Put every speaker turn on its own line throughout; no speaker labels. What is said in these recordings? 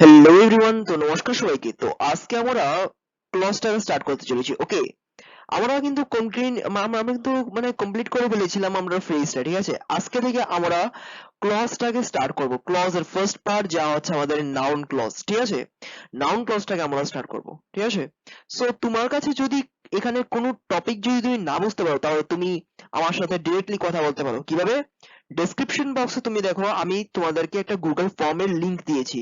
Hello everyone, তো নমস্কার সবাইকে। তো আজকে আমরা ক্লজটা স্টার্ট করতে চলেছি। ওকে, আমরা কিন্তু আমরা কিন্তু কমপ্লিট করে ফেলেছিলাম আমরা ফ্রেজটা, ঠিক আছে। আজকে থেকে আমরা ক্লজটাকে স্টার্ট করব। ক্লজের ফার্স্ট পার্ট যা হচ্ছে আমাদের নাউন ক্লজ, ঠিক আছে। নাউন ক্লজটাকে আমরা স্টার্ট করব, ঠিক আছে। সো তোমার কাছে যদি এখানে কোনো টপিক যদি তুমি না বুঝতে পারো, তাহলে তুমি আমার সাথে ডিরেক্টলি কথা বলতে পারো। কিভাবে? ডেসক্রিপশন বক্সে তুমি দেখো, আমি তোমাদেরকে একটা গুগল ফর্মের লিংক দিয়েছি।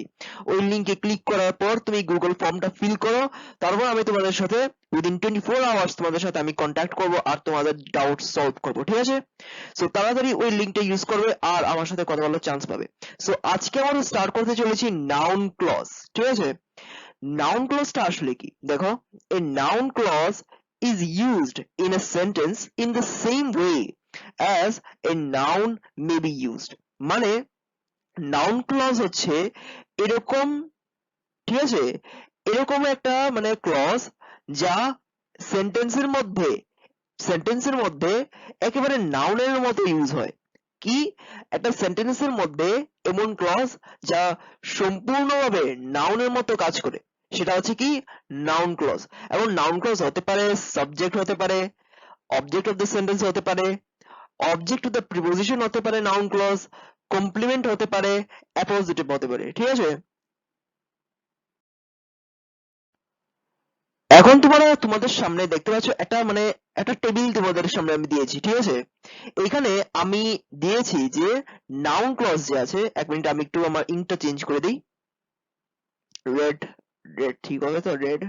ওই লিংকে ক্লিক করার পর তুমি গুগল ফর্মটা ফিল করো। তারপর আমি তোমাদের সাথে উইদিন 24 আওয়ার্স তোমাদের সাথে আমি কন্ট্যাক্ট করব আর তোমাদের ডাউট সলভ করব, ঠিক আছে। সো তাড়াতাড়ি ওই লিংকটা ইউজ করবে আর আমার সাথে কথা বলার চান্স পাবে। সো আজকে আমরা স্টার্ট করতে চলেছি নাউন ক্লজ, ঠিক আছে। নাউন ক্লজটা আসলে কি দেখো, a noun clause is used in a sentence in the same way as a noun may be used। মানে নাউন ক্লজ হচ্ছে এরকম, ঠিক আছে, এরকম একটা ক্লজ যা সেন্টেন্সের মধ্যে সেন্টেন্সের মধ্যে একেবারে নাউনের মতো ইউজ হয়। কি? একটা সেন্টেন্সের মধ্যে এমন ক্লজ যা সম্পূর্ণভাবে নাউনের মতো কাজ করে, সেটা হচ্ছে কি নাউন ক্লজ। এবং নাউন ক্লজ হতে পারে সাবজেক্ট, হতে পারে অবজেক্ট অফ দ্য সেন্টেন্স, হতে পারে অবজেক্ট অফ দ্য প্রিপোজিশন, হতে পারে নাউন ক্লজ কমপ্লিমেন্ট, হতে পারে অ্যাপোজিটিভ, হতে পারে, ঠিক আছে। এখন তোমাদের সামনে দেখতে পাচ্ছ একটা একটা টেবিল তোমাদের সামনে আমি দিয়েছি, ঠিক আছে। এখানে আমি দিয়েছি যে নাউন ক্লজ যে আছে, এক মিনিট আমি একটু আমার ইঙ্কটা চেঞ্জ করে দিই। রেড, রেড ঠিক হবে তো? রেড,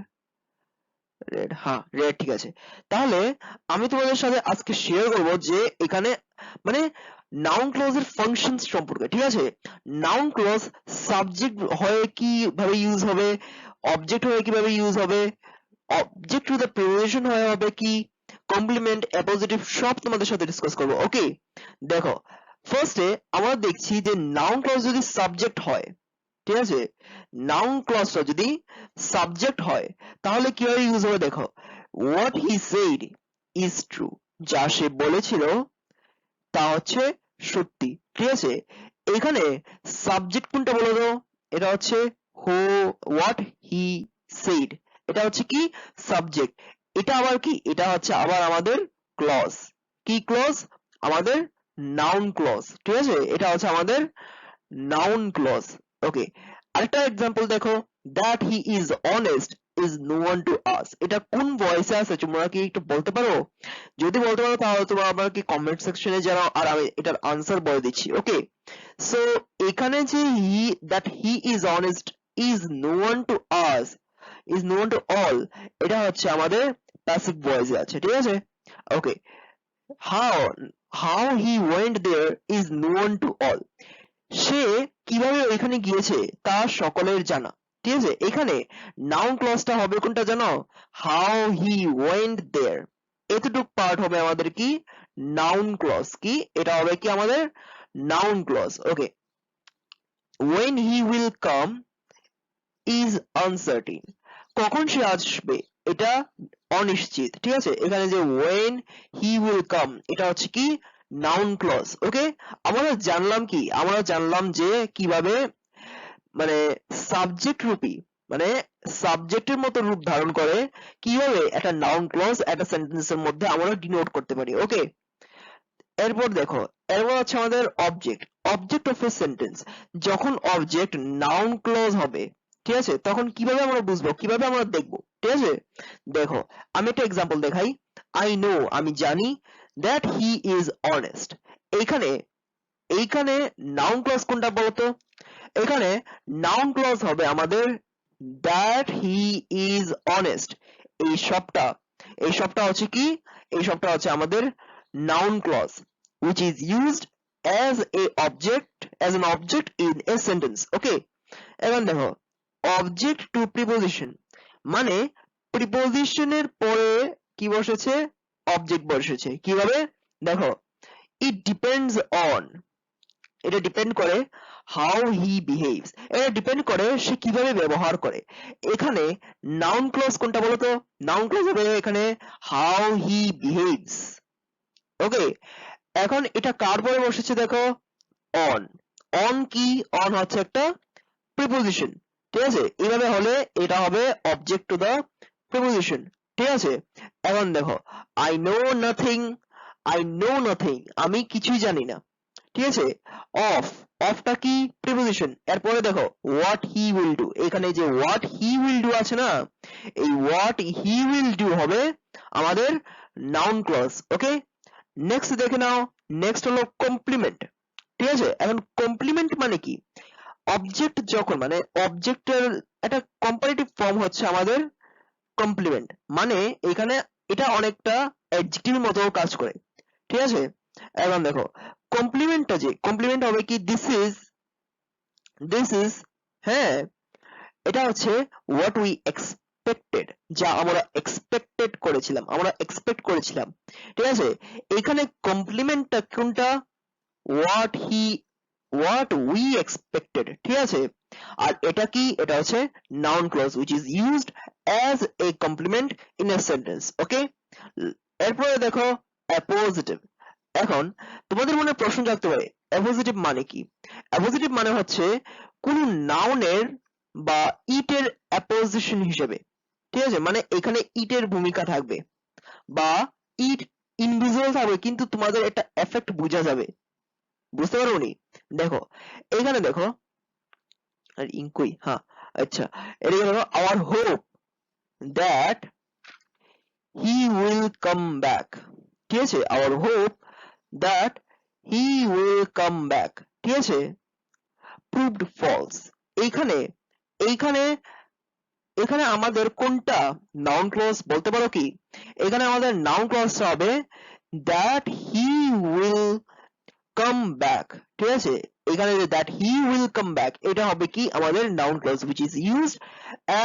রেড, হ্যাঁ রেড ঠিক আছে। তাহলে আমি তোমাদের সাথে আজকে শেয়ার করব যে এখানে মানে নাউন ক্লজের ফাংশনস সম্পর্কে, ঠিক আছে। নাউন ক্লজ সাবজেক্ট হয়ে কিভাবে ইউজ হবে, অবজেক্ট হয়ে কিভাবে ইউজ হবে, অবজেক্ট টু দ্য প্রিপোজিশন হয়ে হবে কি, কমপ্লিমেন্ট, অ্যাপোজিটিভ, সব তোমাদের সাথে ডিসকাস করব। ওকে, দেখো ফার্স্টে আমরা দেখছি যে নাউন ক্লজ যদি সাবজেক্ট হয়, ঠিক আছে, নাউন ক্লজটা যদি সাবজেক্ট হয় তাহলে কিভাবে ইউজ হবে দেখো। What he said is true, যা সে বলেছিল তা হচ্ছে সত্যি, ঠিক আছে। এখানে সাবজেক্ট কোনটা বলো তো? এটা হচ্ছে হু, হোয়াট হি সেইড, এটা হচ্ছে কি সাবজেক্ট। এটা আবার কি, এটা হচ্ছে আবার আমাদের ক্লজ। কি ক্লজ? আমাদের নাউন ক্লজ, ঠিক আছে। এটা হচ্ছে আমাদের নাউন ক্লজ। ওকে, আরেকটা এক্সাম্পল দেখো, that he is honest is known to আস, এটা কোন ভয়েসে আছে তোমরা কি একটু বলতে পারো? যদি বলতে পারো তাহলে তোমরা আমাকে কমেন্ট সেকশনে জানাও আর আমি এটার আনসার বলে দিচ্ছি। ওকে, সো এখানে যে he, that he is honest is known to us, is known to all, এটা হচ্ছে আমাদের প্যাসিভ ভয়েসে আছে, ঠিক আছে। Okay, how how he went there is known to all, সে কিভাবে ওইখানে গিয়েছে তা সকলের জানা, ঠিক আছে। এখানে নাউন ক্লজটা হবে কোনটা জানো? হাউ হি ওয়েন্ট দেয়ার, এতটুক পার্ট হবে আমাদের কি নাউন ক্লজ। কি এটা হবে কি আমাদের noun clause. Okay, when he will come is uncertain, কখন সে আসবে এটা অনিশ্চিত, ঠিক আছে। এখানে যে when he will come এটা হচ্ছে কি নাউন ক্লজ। ওকে, আমরা জানলাম কি, আমরা জানলাম যে কিভাবে মানে সাবজেক্ট রূপী মানে সাবজেক্টের মতো রূপ ধারণ করে কিভাবে একটা নাউন ক্লজ একটা সেন্টেন্সের মধ্যে আমরা ডিনোট করতে পারি। ওকে, এরপর দেখো, এরপর হচ্ছে আমাদের object, object of a sentence. যখন অবজেক্ট নাউন ক্লজ হবে, ঠিক আছে, তখন কিভাবে আমরা বুঝবো, কিভাবে আমরা দেখবো, ঠিক আছে। দেখো আমি একটা এক্সাম্পল দেখাই। আই নো, আমি জানি, দ্যাট হি ইজ অনেস্ট, এইখানে এইখানে নাউন ক্লজ কোনটা বলতো? এখানে নাউন ক্লজ হবে আমাদের দ্যাট হি ইজ অনেস্ট। এই সবটা এই সবটা হচ্ছে কি, এই সবটা হচ্ছে আমাদের noun clause which is used as a object, as an object in a sentence। ওকে, এখন দেখো অবজেক্ট টু প্রিপোজিশন, মানে প্রিপোজিশনের পরে কি বসেছে? অবজেক্ট বসেছে। কিভাবে? দেখো, it depends on, এটা ডিপেন্ড করে হাউ হি বিহেভস, এটা ডিপেন্ড করে সে কিভাবে ব্যবহার করে। এখানে নাউন ক্লজ কোনটা বলতো? নাউন ক্লজ হবে এখানে হাউ হি বিহেভস। ওকে, এখন এটা কার পরে বসেছে দেখো, অন। অন কি? অন হচ্ছে একটা প্রিপোজিশন, ঠিক আছে, এইভাবে হলে এটা হবে অবজেক্ট টু দা প্রিপোজিশন। ঠিক আছে, এখন দেখো I know nothing, I know nothing, আমি কিছুই জানি না। ঠিক আছে, অফ, অফটা কি প্রিপোজিশন। এরপরে দেখো হোয়াট হি উইল ডু, এখানে যে হোয়াট হি উইল ডু আছে না, এই হোয়াট হি উইল ডু হবে আমাদের নাউন ক্লজ। ওকে, নেক্সট দেখে নাও, নেক্সট হলো কমপ্লিমেন্ট। ঠিক আছে, এখন কমপ্লিমেন্ট মানে কি, অবজেক্ট যখন মানে অবজেক্টের একটা কম্পারেটিভ ফর্ম হচ্ছে আমাদের কমপ্লিমেন্ট, মানে এখানে এটা অনেকটা অ্যাডজেক্টিভ মতো কাজ করে। ঠিক আছে, এখন দেখো কমপ্লিমেন্টটা যে কমপ্লিমেন্ট হবে কি, দিস ইজ, হ্যাঁ এটা হচ্ছে হোয়াট উই এক্সপেক্টেড, যা আমরা এক্সপেক্টেড করেছিলাম, আমরা এক্সপেক্ট করেছিলাম। ঠিক আছে, এখানে কমপ্লিমেন্টটা কোনটা, what he, what we expected. ঠিক আছে, আর এটা কি, এটা হচ্ছে noun clause which is used as a complement in a sentence. Okay, এরপরে দেখো অ্যাপোজিটিভ। এখন তোমাদের মনে প্রশ্ন জাগতে পারে অ্যাপোজিটিভ মানে কি। অ্যাপোজিটিভ মানে হচ্ছে কোন নাউনের বা ইটের অ্যাপোজিশন হিসেবে। ঠিক আছে, মানে এখানে ইটের ভূমিকা থাকবে বা ইট ইনভিজিবল থাকবে, কিন্তু তোমাদের এটা এফেক্ট বোঝা যাবে, বুঝতে পারোনি। দেখো এখানে দেখো, আর ইনকুই, হ্যাঁ আচ্ছা, এদিকে দেখো our hope that he will come back. ঠিক আছে, our hope that he will come back. ঠিক আছে, প্রুভড ফলস। এইখানে এইখানে এখানে আমাদের কোনটা নাউন ক্লজ বলতে পারো কি, এখানে আমাদের নাউন ক্লজটা হবে that he will come back. ঠিক আছে, এখানে যে that he will come back, এটা হবে কি আমাদের noun clause which is used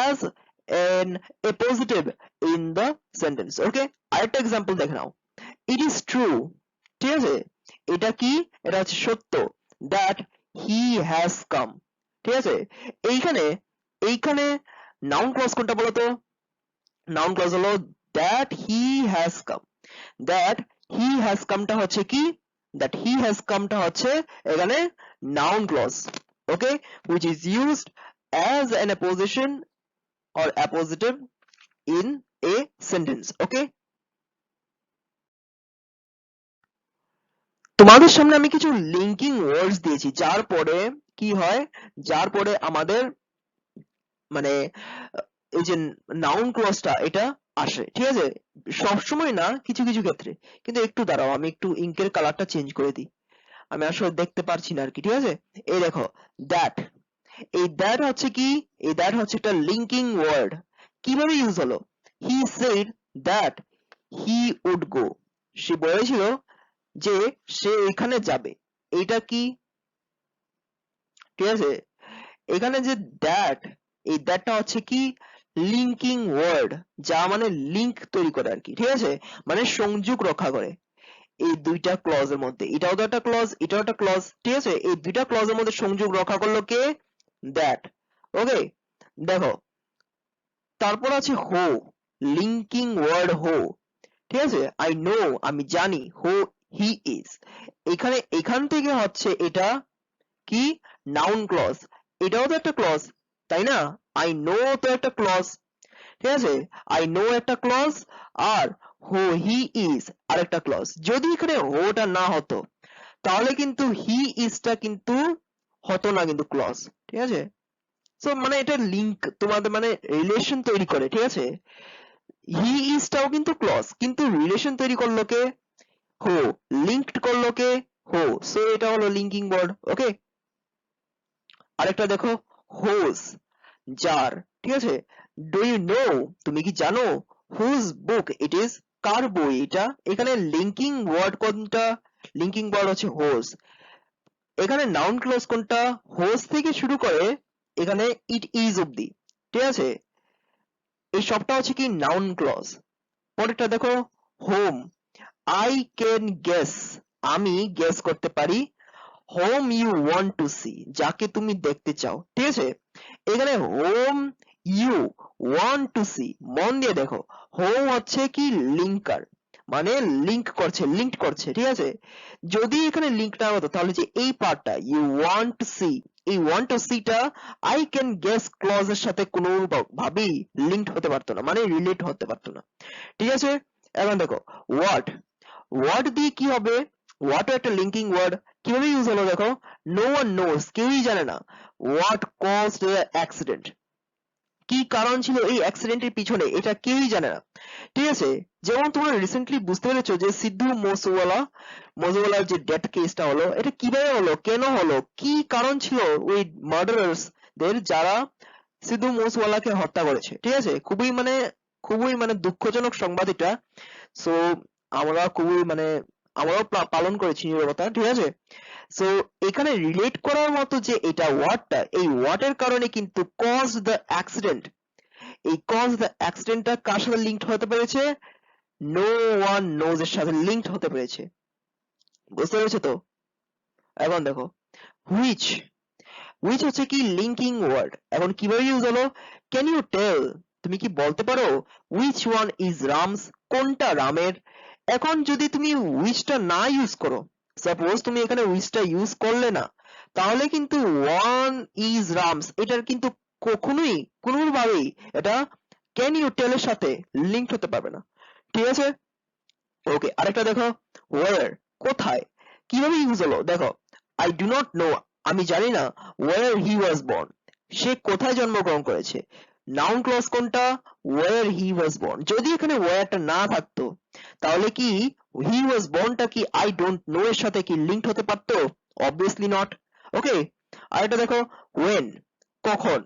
as an appositive in the sentence. Okay, আরেকটা एग्जांपल দেখে নাও, it is true। ঠিক আছে, এটা কি, এটা হচ্ছে সত্য, that he has come। ঠিক আছে, এইখানে এইখানে নাউন ক্লজ কোনটা বলো তো, নাউন ক্লজ হলো that he has come। that he has come টা হচ্ছে কি, that he has come টা হচ্ছে এখানে noun clause, okay, which is used as an apposition or appositive in a sentence. Okay, তোমাদের সামনে আমি কিছু লিঙ্কিং ওয়ার্ডস দিয়েছি, যার পরে কি হয়, যার পরে আমাদের মানে এই যে নাউন ক্লজটা এটা আসে। ঠিক আছে, সবসময় না, কিছু কিছু ক্ষেত্রে। কিন্তু একটু দাঁড়াও, আমি একটু ইঙ্কের কালারটা চেঞ্জ করে দিই, আমি আসলে দেখতে পারছি না আর কি। ঠিক আছে, এই দেখো দ্যাট, এই দ্যাট হচ্ছে কি, এই দ্যাট হচ্ছে একটা লিঙ্কিং ওয়ার্ড। কিভাবে ইউজ হলো, he said that he would go, সে বলেছিল যে সে এখানে যাবে, এইটা কি। ঠিক আছে, এখানে যে দ্যাট, এই দ্যাটটা হচ্ছে কি লিঙ্কিং ওয়ার্ড, যা মানে লিংক তৈরি করে আর কি। ঠিক আছে, মানে সংযোগ রক্ষা করে এই দুইটা ক্লজের মধ্যে, এটাও তো একটা ক্লজ, এটাও একটা ক্লজ। ঠিক আছে, এই দুইটা ক্লজের মধ্যে সংযোগ রক্ষা করলো কে, দ্যাট। ওকে, দেখো তারপর আছে হো, লিঙ্কিং ওয়ার্ড হো। ঠিক আছে, আই নো, আমি জানি, হো হি ইজ, এখানে এখান থেকে হচ্ছে এটা কি নাউন ক্লজ, এটাও তো একটা ক্লজ, তাই না, আই নো তো একটা ক্লজ। ঠিক আছে, আই নো একটা ক্লজ, আর হো হি ইজ আরেকটা ক্লজ। যদি এখানে হোটা না হতো তাহলে কিন্তু হি ইজটা কিন্তু হতো না কিন্তু ক্লজ। ঠিক আছে, সো মানে এটা লিংক তোমাদের মানে রিলেশন তৈরি করে। ঠিক আছে, হি ইজটাও কিন্তু ক্লজ, কিন্তু রিলেশন তৈরি করলো কে, হো, লিঙ্কড করলো কে, হো, সো এটা হলো লিঙ্কিং ওয়ার্ড। ওকে, আরেকটা দেখো হোজ, যার। ঠিক আছে, ডু ইউ নো, তুমি কি জানো, হুজ বুক ইট ইজ, কার বই এটা। এখানে লিঙ্কিং ওয়ার্ড কোনটা, লিঙ্কিং ওয়ার্ড হচ্ছে হোজ। এখানে নাউন ক্লজ কোনটা, হোজ থেকে শুরু করে এখানে ইট ইজ অব্দি। ঠিক আছে, এই সবটা হচ্ছে কি নাউন ক্লজ। পরেরটা দেখো হোম, আই ক্যান গেস, আমি গেস করতে পারি, whom you want to see, যাকে তুমি দেখতে চাও। ঠিক আছে, এখানে whom you want to see, মন দিয়ে দেখো, হোম হচ্ছে কি লিঙ্কার, মানে লিংক করছে ঠিক আছে। যদি এখানে লিংক না হতো তাহলে যে এই পার্টটা ইউ ওয়ান্ট টু সি, এই ওয়ান্ট টু সি টা আই ক্যান গেস ক্লজ এর সাথে কোনো ভাবেই লিংকড হতে পারতো না, মানে রিলেট হতে পারতো না ঠিক আছে। এখন দেখো ওয়াট দিয়ে কি হবে, ওয়াট একটা লিঙ্কিং ওয়ার্ড, কিভাবে ইউজ হলো দেখো, নো ওয়ান নোজ, কেউই জানে না, হোয়াট কজড দ্য অ্যাক্সিডেন্ট, কি কারণ ছিল এই অ্যাক্সিডেন্টের পিছনে, এটা কেউই জানে না ঠিক আছে। যেমন তোমরা রিসেন্টলি বুঝতে পেরেছো যে সিদ্ধু মৌসুওয়ালার যে ডেথ কেসটা হলো, এটা কিভাবে হলো, কেন হলো, কি কারণ ছিল ওই মার্ডারার্স দের যারা সিদ্ধু মৌসুওয়ালাকে হত্যা করেছে ঠিক আছে। খুবই মানে দুঃখজনক সংবাদ এটা। সো আমরা খুবই মানে আমরাও পালন করেছি নীরবতা ঠিক আছে। সো এখানে রিলেট করার মতো যে এটা ওয়ার্ডটা, এই ওয়ার্ডের কারণে কিন্তু কজ দ্য অ্যাক্সিডেন্ট, এই কজ দ্য অ্যাক্সিডেন্টটা কার সাথে লিঙ্কড হতে পেরেছে, নো ওয়ান নোজ এর সাথে লিঙ্কড হতে পেরেছে, বুঝতে পেরেছো তো। এখন দেখো হুইচ, হুইচ হচ্ছে কি লিঙ্কিং ওয়ার্ড, এখন কিভাবে ইউজ হলো, ক্যান ইউ টেল, তুমি কি বলতে পারো which one is রামস, কোনটা রামের। এখন যদি তুমি whichটা না ইউজ করো, সাপোজ তুমি এখানে whichটা ইউজ করলে না, তাহলে কিন্তু one is রামস এটার কিন্তু কখনোই কোনোভাবেই এটা ক্যান ইউ টেল এর সাথে লিঙ্কড হতে পারবে না ঠিক আছে। ওকে, আরেকটা দেখো where, কোথায়, কিভাবে ইউজ হলো দেখো, I do not know, আমি জানি না, where he was born, সে কোথায় জন্মগ্রহণ করেছে। নাউন ক্লজ কোনটা, where he was born, যদি এখানে where টা না থাকতো তাহলে কি he was born টা কি I don't know এর সাথে কি লিঙ্কড হতে পারতো, obviously not। ওকে, আরেকটা দেখো when, কখন,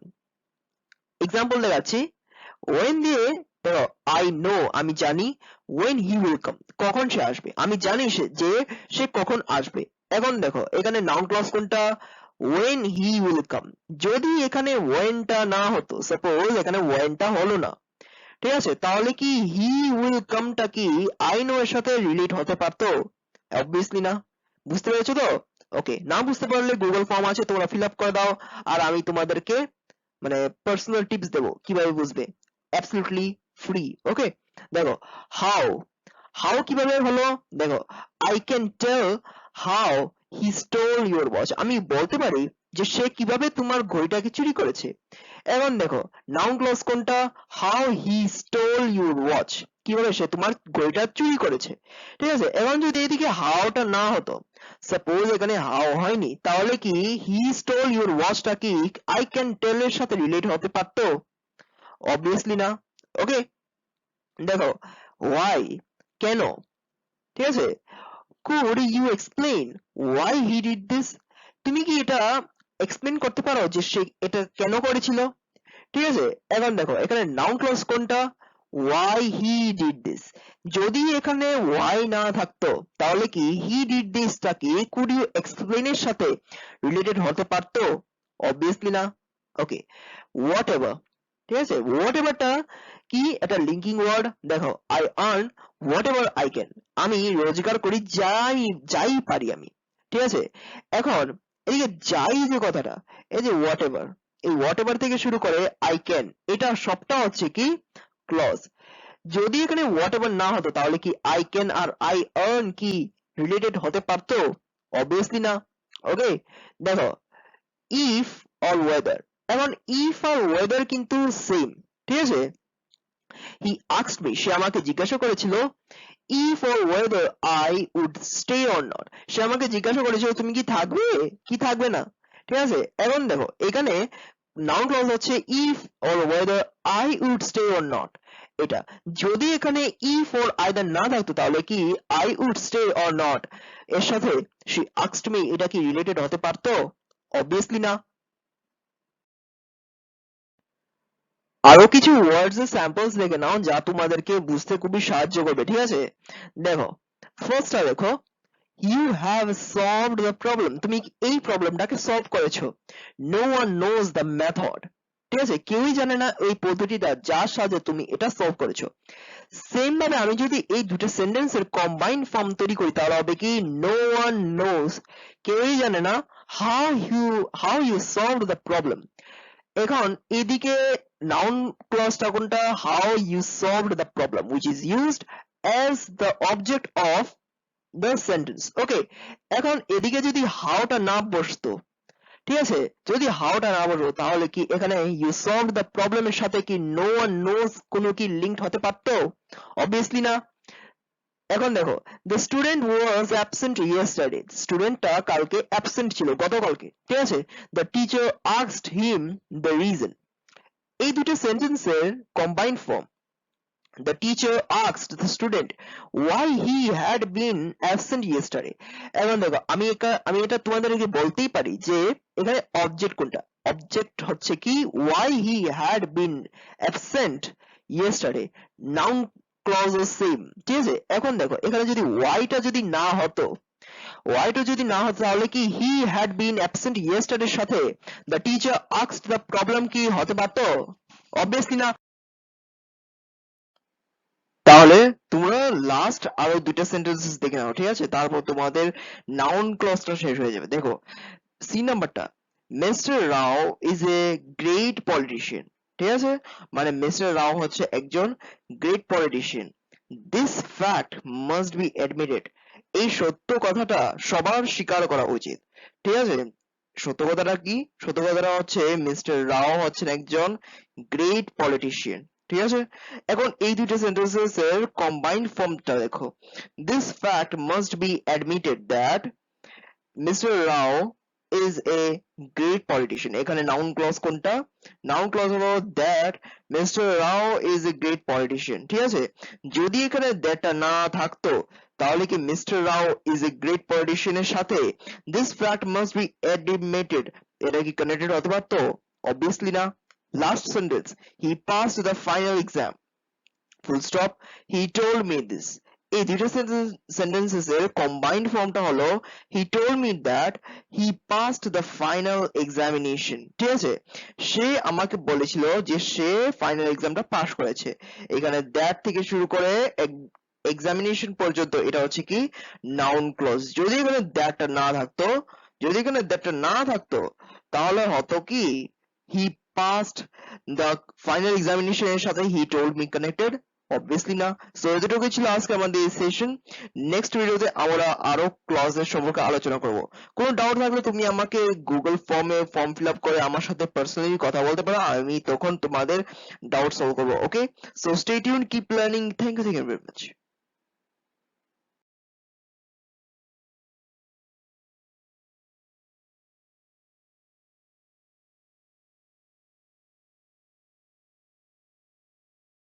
এক্সাম্পল দেখাচ্ছি, when দিয়ে দেখো I know, আমি জানি, when he will come, কখন সে আসবে, আমি জানি সে কখন আসবে। এখন দেখো এখানে নাউন ক্লজ কোনটা, when he will come, যদি এখানে when টা না হতো, সাপোজ এখানে when টা হলো না ঠিক আছে, তাহলে কি he will come টা কি I know এর সাথে রিলেট হতে পারতো, obviously না। বুঝতে পেরেছো তো। ওকে, না বুঝতে পারলে গুগল ফর্ম আছে, তোমরা ফিল আপ করে দাও, আর আমি তোমাদেরকে মানে পার্সোনাল টিপস দেবো কিভাবে বুঝবে, অ্যাবসলিউটলি ফ্রি। ওকে, দেখো হাউ কিভাবে হলো, দেখো I can tell how he stole your watch, আমি বলতে পারি যে সে কিভাবে তোমার ঘড়িটাকে চুরি করেছে। এখন দেখো নাউন ক্লজ কোনটা, how he stole your watch, কিভাবে সে তোমার ঘড়িটা চুরি করেছে ঠিক আছে। এখন যদি এদিকে হাওটা না হতো, সাপোজ এখানে হাও হয়নি, তাহলে কি হি স্টোল ইউর ওয়াচটা কি আই ক্যান টেল এর সাথে রিলেট হতে পারতো, অবভিয়াসলি না। ওকে, দেখো ওয়াই, কেন, ঠিক আছে, could you explain why he did this, তুমি কি এটা এক্সপ্লেন করতে পারো যে সে এটা কেন করেছিল ঠিক আছে। এখন দেখো এখানে নাউন ক্লজ কোনটা, why he did this, যদি এখানে why না থাকতো তাহলে কি he did this টা কি could you explain এর সাথে রিলেটেড হতে পারতো, obviously না। ওকে, whatever, ঠিক আছে, whatever টা কি একটা লিঙ্কিং ওয়ার্ড, দেখো I earn whatever I can, আমি রোজগার করি যাই পারি আমি ঠিক আছে। এখন এই যে যাই যে কথাটা, এই যে whatever, এই whatever থেকে শুরু করে I can, এটা সবটা হচ্ছে কি ক্লজ। যদি এখানে whatever না হতো তাহলে কি I can আর I earn কি রিলেটেড হতে পারতো, obviously না। ওকে, দেখো if or whether, এখন if আর whether কিন্তু সেম ঠিক আছে। he asked me, সে আমাকে জিজ্ঞাসা করেছিল, if or whether I would stay or not, সে আমাকে জিজ্ঞাসা করেছিল তুমি কি থাকবে কি থাকবে না ঠিক আছে। এখন দেখো এখানে নাউন ক্লজ হচ্ছে if or whether I would stay or not, এটা যদি এখানে if or either না থাকতো তাহলে কি I would stay or not এর সাথে she asked me এটা কি রিলেটেড হতে পারতো, obviously না। আরো কিছু ওয়ার্ডস এর স্যাম্পলস দেখে নাও যা তোমাদেরকে বুঝতে খুবই সাহায্য করবে ঠিক আছে। দেখো ফার্স্টটা দেখো, you have solved the problem, তুমি এই প্রবলেমটাকে সলভ করেছো, no one knows the method, ঠিক আছে, কেউই জানে না এই পদ্ধতিটা যার সাহায্যে তুমি এটা সলভ করেছো। সেম ভাবে আমি যদি এই দুটো সেন্টেন্সের কম্বাইন ফর্ম তৈরি করি তাহলে হবে কি no one knows, কেউই জানে না how you solved the problem। এখন এদিকে নাউন ক্লজটা কোনটা, how you solved the problem which is used as the object of the sentence. Okay, এখন এদিকে যদি হাওটা না বসতো, ঠিক আছে, যদি হাওটা না বসতো তাহলে কি এখানে you solved the problem এর সাথে কি no one knows কোনো কি লিঙ্কড হতে পারতো? Obviously না। এখন দেখো the student was absent yesterday, স্টুডেন্টটা কালকে অ্যাবসেন্ট ছিল, গতকালকে, ঠিক আছে, the teacher asked him the reason। এই দুটো সেন্টেন্সের combined form. The teacher asked the student why he had been absent yesterday। এখন দেখো আমি এটা তোমাদেরকে বলতেই পারি যে এখানে অবজেক্ট কোনটা, অবজেক্ট হচ্ছে কি why he had been absent yesterday, noun clause এর সেম, ঠিক আছে। এখন দেখো এখানে যদি why টা যদি না হতো, তাহলে কি he had been absent yesterday এর সাথে the teacher asked the problem কি হতে পারতো? Obviously না। তাহলে তোমরা লাস্ট আরো দুইটা সেন্টেন্সেস দেখে নাও, ঠিক আছে, তারপর তোমাদের নাউন ক্লজটা শেষ হয়ে যাবে। দেখো সি নাম্বারটা, mister Rao is a great politician, ঠিক আছে, মানে মিস্টার রাও হচ্ছে একজন great politician. This fact must be admitted, এই সত্য কথাটা সবার স্বীকার করা উচিত, ঠিক আছে। সত্য কথাটা কি? সত্য কথাটা হচ্ছে মিস্টার রাও হচ্ছেন একজন গ্রেট পলিটিশিয়ান, ঠিক আছে। এখন এই দুইটা সেন্টেন্সেস এর কম্বাইন্ড ফর্মটা দেখো, this fact must be admitted that mister Rao is a great politician। এখানে নাউন ক্লজ কোনটা? নাউন ক্লজ হলো that Mr. Rao is a great politician, ঠিক আছে। যদি এখানে দ্যাটটা না থাকতো তাহলে কি mister Rao is a great politician এর সাথে this fact must be admitted এটা কি কানেক্টেড হতে পারতো? Obviously না। Last sentence, he passed the final exam, full stop, he told me this। এই দুটো সেন্টেন্সেস এর কম্বাইন্ড ফর্মটা হলো he told me that he passed the final examination, ঠিক আছে, সে আমাকে বলেছিল যে সে ফাইনাল এক্সামটা পাস করেছে। এখানে that থেকে শুরু করে এক্সামিনেশন পর্যন্ত এটা হচ্ছে কি নাউন ক্লজ। যদি এখানে that না থাকতো তাহলে হতো কি he passed the final examination এর সাথে he told me connected? Obviously না। সো এতটুকুই ছিল আজকে আমাদের এই সেশন। নেক্সট ভিডিওতে আমরা আরো ক্লজের সম্পর্কে আলোচনা করব। কোনো ডাউট থাকলে তুমি আমাকে গুগল ফর্মে ফর্ম ফিল আপ করে আমার সাথে পার্সোনালি কথা বলতে পারো, আমি তখন তোমাদের ডাউট সলভ করবো। Okay, so stay tune, keep learning, thank you very much.